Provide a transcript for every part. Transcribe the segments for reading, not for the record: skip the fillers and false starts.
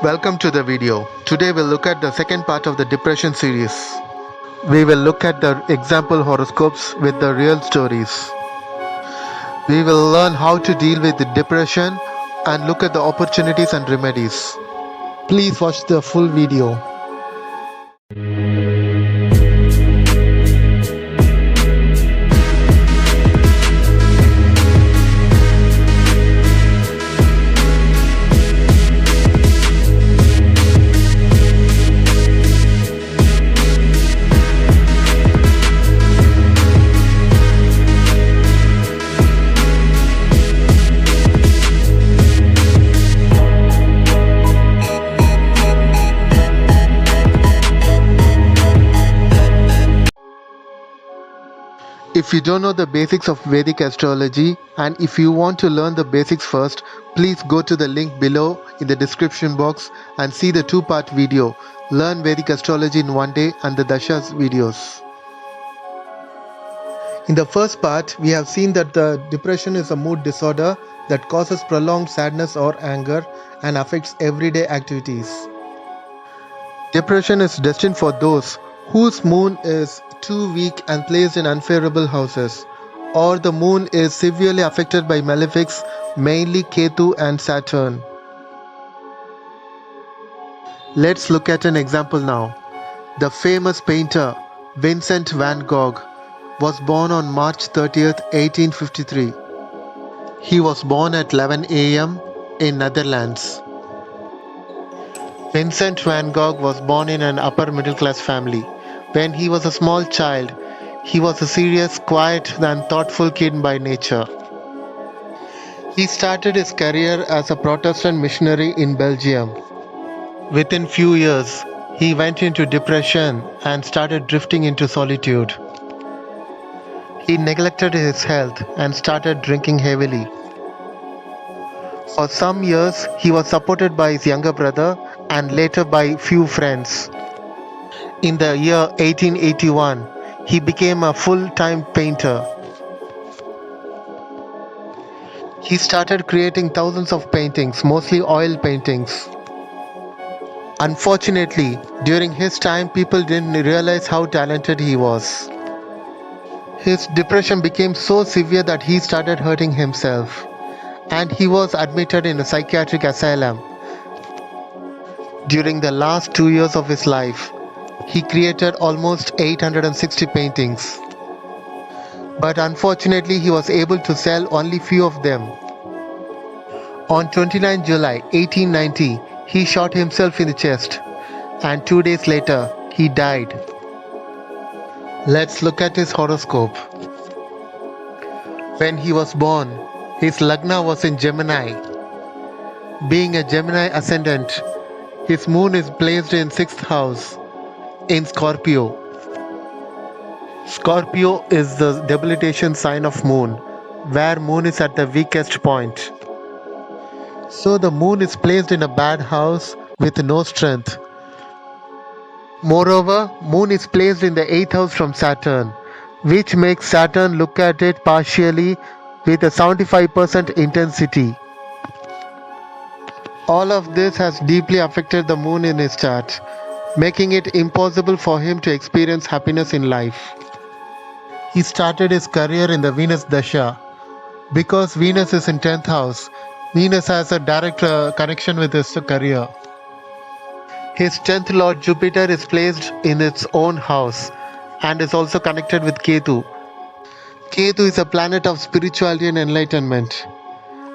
Welcome to the video. Today we'll look at the second part of the depression series. We will look at the example horoscopes with the real stories. We will learn how to deal with the depression and look at the opportunities and remedies. Please watch the full video. If you don't know the basics of Vedic Astrology and if you want to learn the basics first, please go to the link below in the description box and see the two-part video, Learn Vedic Astrology in One Day and the Dashas videos. In the first part, we have seen that the depression is a mood disorder that causes prolonged sadness or anger and affects everyday activities. Depression is destined for those whose moon is too weak and placed in unfavorable houses, or the moon is severely affected by malefics, mainly Ketu and Saturn. Let's look at an example now. The famous painter Vincent van Gogh was born on March 30th, 1853. He was born at 11 a.m. in Netherlands. Vincent van Gogh was born in an upper middle class family. When he was a small child, he was a serious, quiet, and thoughtful kid by nature. He started his career as a Protestant missionary in Belgium. Within few years, he went into depression and started drifting into solitude. He neglected his health and started drinking heavily. For some years, he was supported by his younger brother and later by few friends. In the year 1881, he became a full-time painter. He started creating thousands of paintings, mostly oil paintings. Unfortunately, during his time, people didn't realize how talented he was. His depression became so severe that he started hurting himself, and he was admitted in a psychiatric asylum. During the last 2 years of his life, he created almost 860 paintings. But unfortunately, he was able to sell only few of them. On 29 July 1890, he shot himself in the chest, and 2 days later, he died. Let's look at his horoscope. When he was born, his Lagna was in Gemini. Being a Gemini ascendant, his moon is placed in 6th house, in Scorpio. Scorpio is the debilitation sign of moon, where moon is at the weakest point. So the moon is placed in a bad house with no strength. Moreover, moon is placed in the 8th house from Saturn, which makes Saturn look at it partially with a 75% intensity. All of this has deeply affected the moon in his chart, making it impossible for him to experience happiness in life. He started his career in the Venus Dasha. Because Venus is in 10th house, Venus has a direct connection with his career. His 10th lord Jupiter is placed in its own house and is also connected with Ketu. Ketu is a planet of spirituality and enlightenment.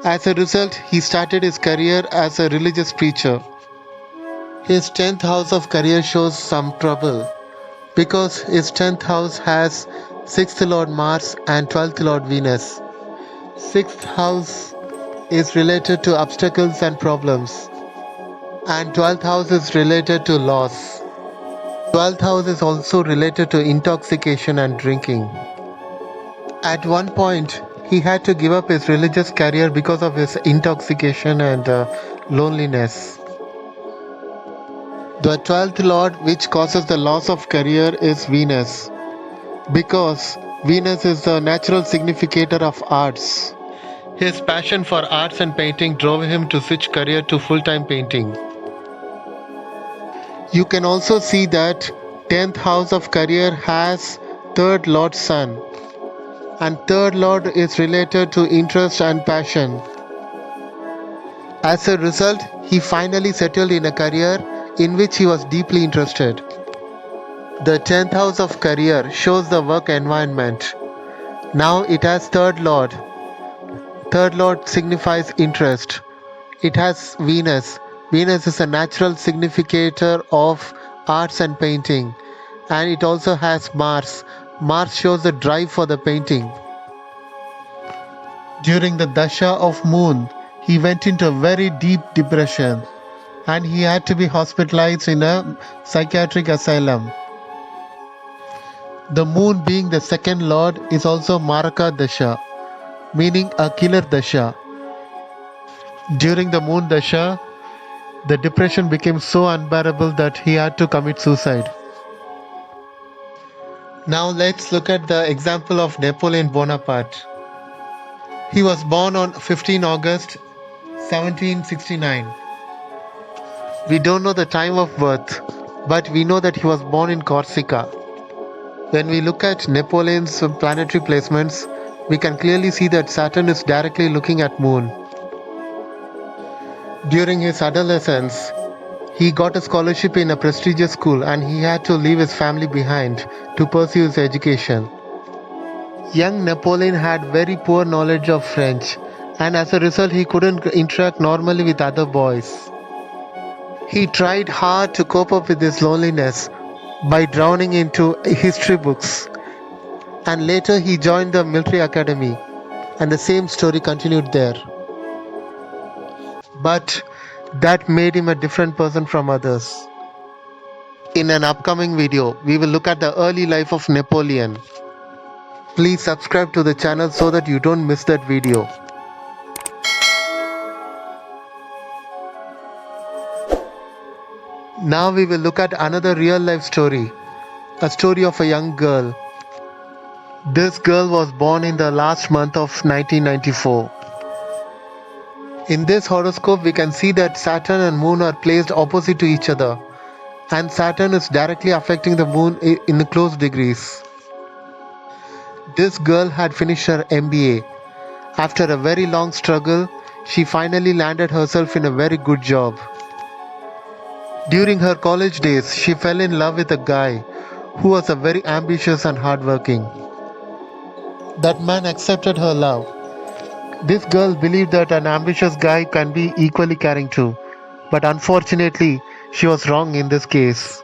As a result, he started his career as a religious preacher. His 10th house of career shows some trouble because his 10th house has 6th Lord Mars and 12th Lord Venus. 6th house is related to obstacles and problems, and 12th house is related to loss. 12th house is also related to intoxication and drinking. At one point, he had to give up his religious career because of his intoxication and loneliness. The 12th lord which causes the loss of career is Venus, because Venus is the natural significator of arts. His passion for arts and painting drove him to switch career to full-time painting. You can also see that 10th house of career has third lord sun, and third lord is related to interest and passion. As a result, he finally settled in a career in which he was deeply interested. The 10th house of career shows the work environment. Now it has third lord. Third lord signifies interest. It has Venus. Venus is a natural significator of arts and painting. And it also has Mars. Mars shows the drive for the painting. During the Dasha of Moon, he went into a very deep depression and he had to be hospitalized in a psychiatric asylum. The moon, being the second lord, is also Maraka Dasha, meaning a killer Dasha. During the moon Dasha, the depression became so unbearable that he had to commit suicide. Now let's look at the example of Napoleon Bonaparte. He was born on 15 August 1769. We don't know the time of birth, but we know that he was born in Corsica. When we look at Napoleon's planetary placements, we can clearly see that Saturn is directly looking at Moon. During his adolescence, he got a scholarship in a prestigious school and he had to leave his family behind to pursue his education. Young Napoleon had very poor knowledge of French, and as a result he couldn't interact normally with other boys. He tried hard to cope up with his loneliness by drowning into history books, and later he joined the military academy, and the same story continued there. But that made him a different person from others. In an upcoming video, we will look at the early life of Napoleon. Please subscribe to the channel so that you don't miss that video. Now we will look at another real life story, a story of a young girl. This girl was born in the last month of 1994. In this horoscope, we can see that Saturn and Moon are placed opposite to each other, and Saturn is directly affecting the Moon in the close degrees. This girl had finished her MBA. After a very long struggle, she finally landed herself in a very good job. During her college days, she fell in love with a guy who was a very ambitious and hardworking. That man accepted her love. This girl believed that an ambitious guy can be equally caring too, but unfortunately, she was wrong in this case.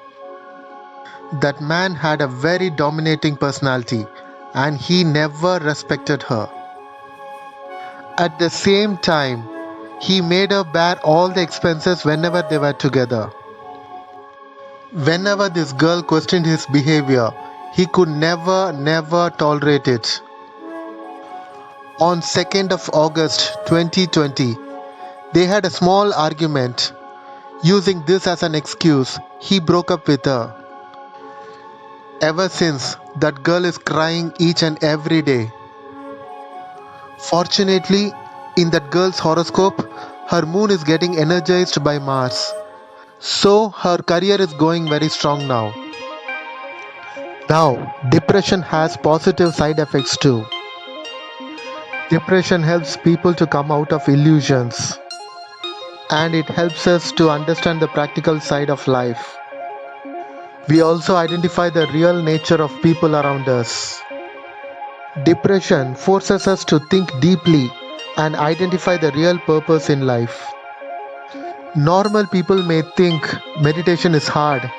That man had a very dominating personality, and he never respected her. At the same time, he made her bear all the expenses whenever they were together. Whenever this girl questioned his behavior, he could never tolerate it. On 2nd of August 2020, they had a small argument. Using this as an excuse, he broke up with her. Ever since, that girl is crying each and every day. Fortunately, in that girl's horoscope, her moon is getting energized by Mars. So her career is going very strong now. Now, depression has positive side effects too. Depression helps people to come out of illusions, and it helps us to understand the practical side of life. We also identify the real nature of people around us. Depression forces us to think deeply and identify the real purpose in life. Normal people may think meditation is hard,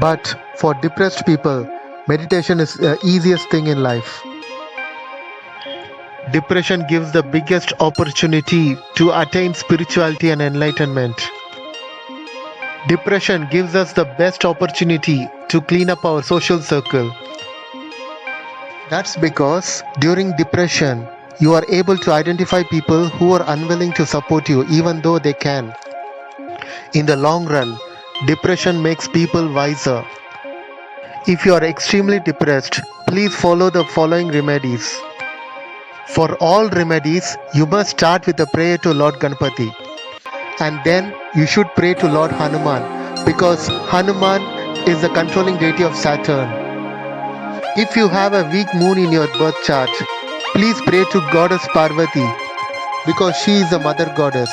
but for depressed people, meditation is the easiest thing in life. Depression gives the biggest opportunity to attain spirituality and enlightenment. Depression gives us the best opportunity to clean up our social circle. That's because during depression, you are able to identify people who are unwilling to support you even though they can. In the long run, depression makes people wiser. If you are extremely depressed, please follow the following remedies. For all remedies, you must start with a prayer to Lord Ganpati, and then you should pray to Lord Hanuman because Hanuman is the controlling deity of Saturn. If you have a weak moon in your birth chart, please pray to Goddess Parvati because she is the mother goddess.